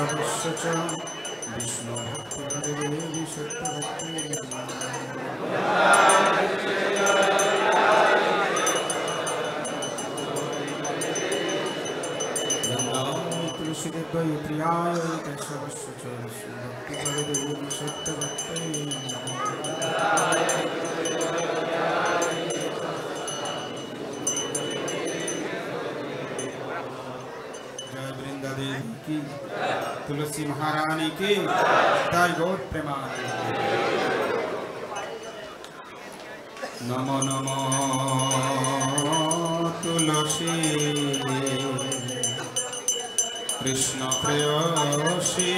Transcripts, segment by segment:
केशवस्य च विष्णुभक्तिदेवी सत्यभक्ति तुलसीदेव्यै प्रियाय केशवस्य च विष्णुभक्तिदेवी सत्यभक्ति की तुलसी महारानी की जय गौर प्रेमानंद। नमो नमो तुलसी कृष्ण प्रेयसी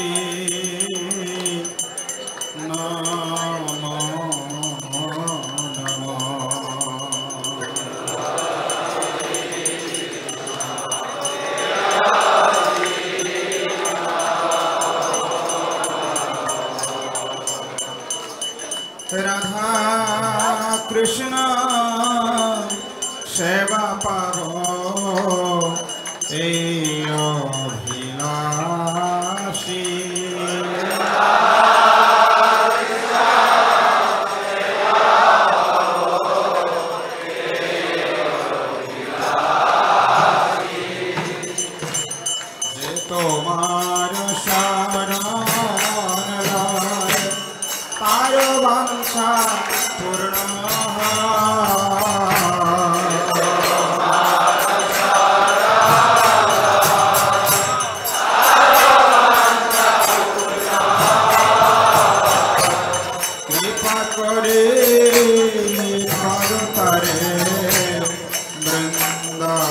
नमो राधा कृष्ण सेवा पारो अभिलाषी जे तोमार शरण तारो वंशा पूर्ण कृपा करे भरतरे वृंदावनवासी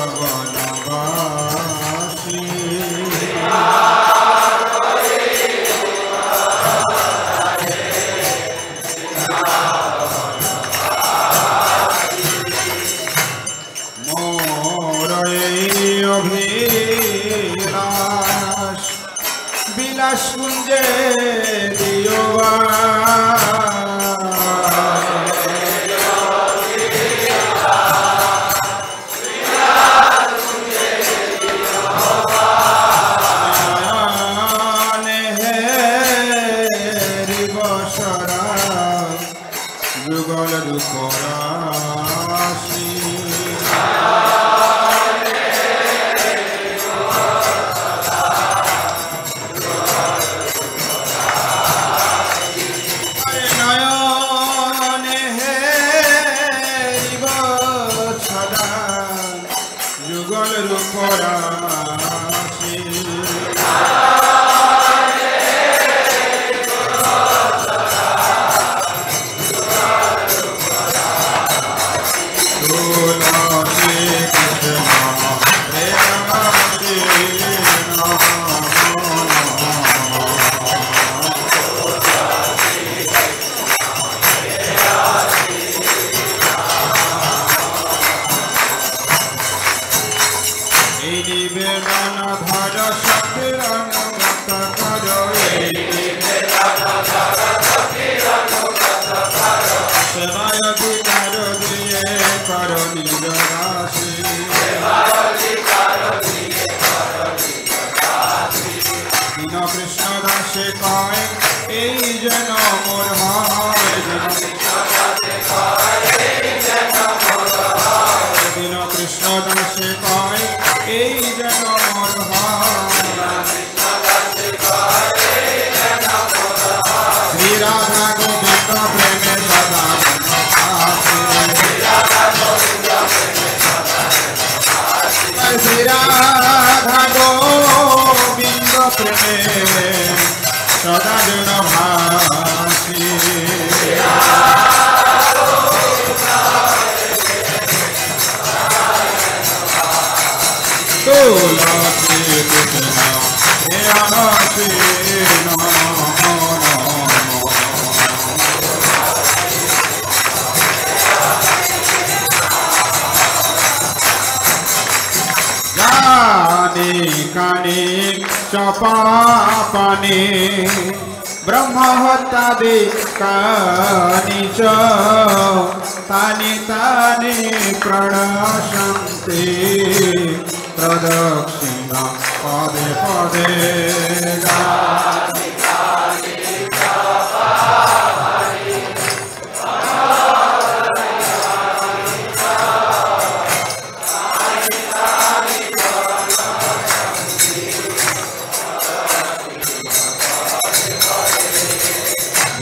अभिलाष बिलास कुंजे दियोवा जुगल रूपराशि जुगल रूपराशि कृष्ण दासे कहे এই যেন মোর হয় দিন কৃষ্ণ দাসে কয় এই যেন মোর হয় শ্রী রাধা গোবিন্দ প্রেমে সদা শ্রী রাধা গোবিন্দ প্রেমে सदा जन भासी तुलसी कृष्ण हे अनसी जानी कानी चपापानी ब्रह्महत्यादि कानि च तानि तानि प्रणशन्ति प्रदक्षिणा पदे पदे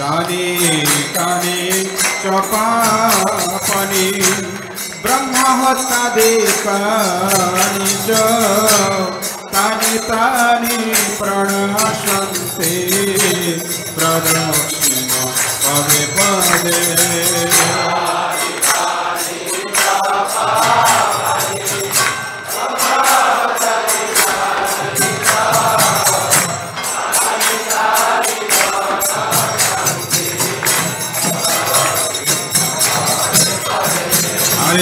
दानी कानी चपापनी ब्रह्महत्यादिकानि च तानि तानि प्रणश्यन्ते प्रदक्षिण पदे पदे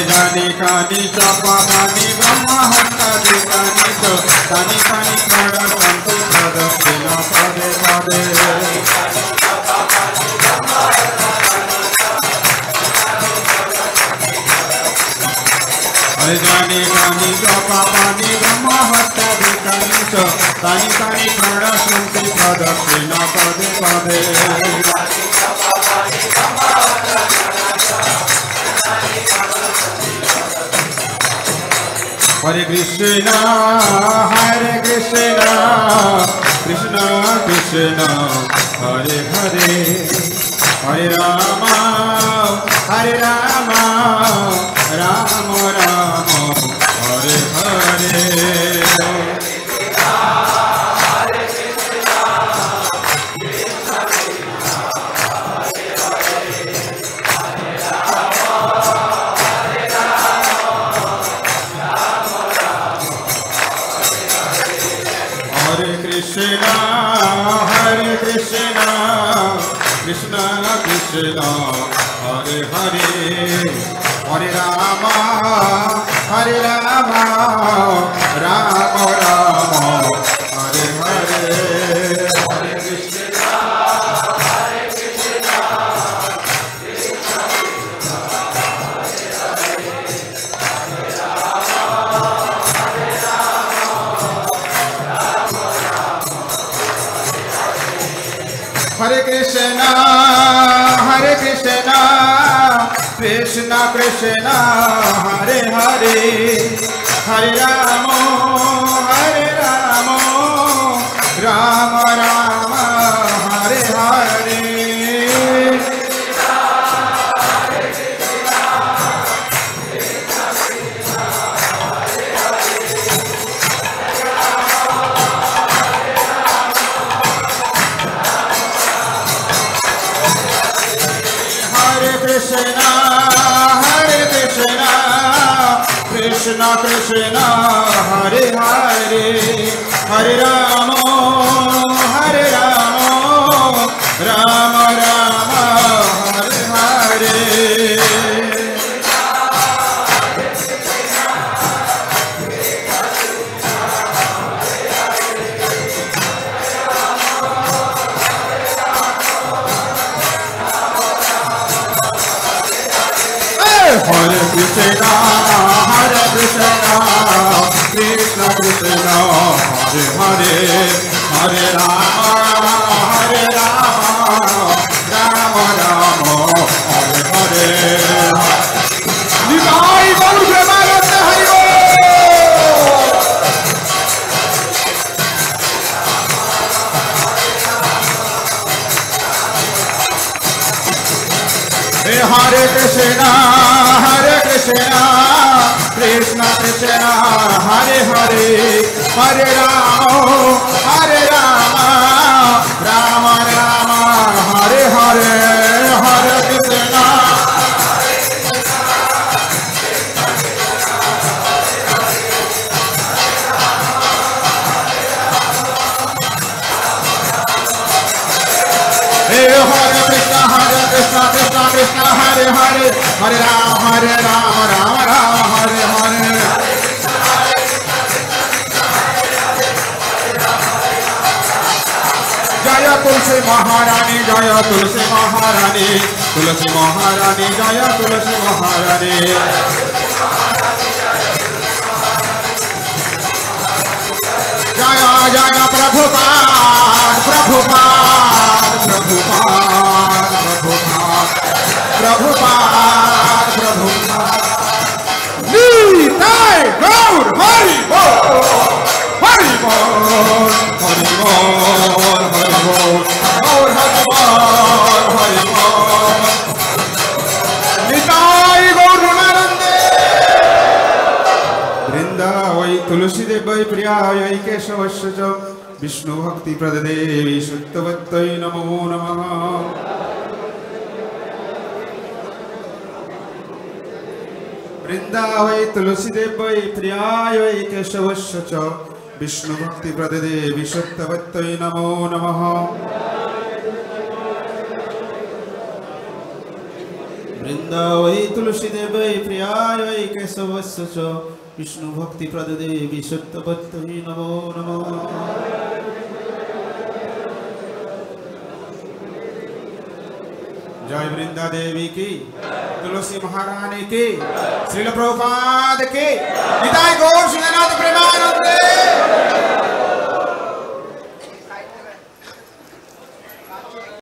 दानी कानी चपापनी ब्रह्महत्यादिकानि च तानि तानि प्रणश्यन्ते प्रदक्षिण पदे पदे दानी कानी चपापनी ब्रह्महत्यादिकानि च तानि तानि प्रणश्यन्ते प्रदक्षिण पदे पदे Hare Krishna, Hare Krishna, Krishna Krishna, Hare Hare, Hare Rama, Hare Rama, Rama Rama, Hare Hare. Krishna, Hare Krishna, Krishna Krishna, Hare Hare, Hare Rama, Hare Rama, Rama Rama, Hare Hare. Hare Krishna, Hare Krishna, Krishna Krishna, Hare Rama, Hare Rama, Hare Krishna, Hare Krishna, Krishna Krishna, Hare Hare, Hare Rama, Hare Rama, Rama Rama, Hare Hare. Krishna, Hare Krishna, Krishna Krishna, Hare Hare, Hare Rama, Hare Rama, Rama Rama, Hare Hare. Hare Krishna, Hare Krishna, Krishna Krishna, Hare Hare, Hare Rama, Hare Rama, Rama Rama, Hare Hare. Nitai Gaur Premanande Hari Bol. Hare Krishna, Hare Krishna, Krishna Krishna, Hare Hare, Hare Rama, Hare Rama, Rama Rama, Hare Hare, Hare Krishna. Hare Krishna, Hare Krishna, Krishna Krishna, Hare Hare, Hare Rama, Rama Rama, Hare Hare. Jaya Tulsi Maharani, Jaya Tulsi Maharani, Tulsi Maharani, Jaya Tulsi Maharani. Jaya Jaya Prabhupada, Prabhupada, Prabhupada, Prabhupada, Prabhupada. Nitai Gaur Hari Bol, Hari Bol, Hari Bol, Hari Bol, Gaur Hari Bol, Vishnu भक्ति प्रद देवी शुद्धवत्तये नमो नमः। वृंदावै तुलसी देवै प्रियाय वै केशवस्य च विष्णु भक्ति प्रद देवी शुद्धवत्तये नमो नमः। वृंदावै तुलसी देवै प्रियाय वै केशवस्य च विष्णु भक्ति प्रद देवी शुद्धवत्तये नमो नमः। जय वृंदा देवी की, तुलसी महारानी की, श्रील प्रभुपाद की, निताई गौर श्रीनाथ प्रेमा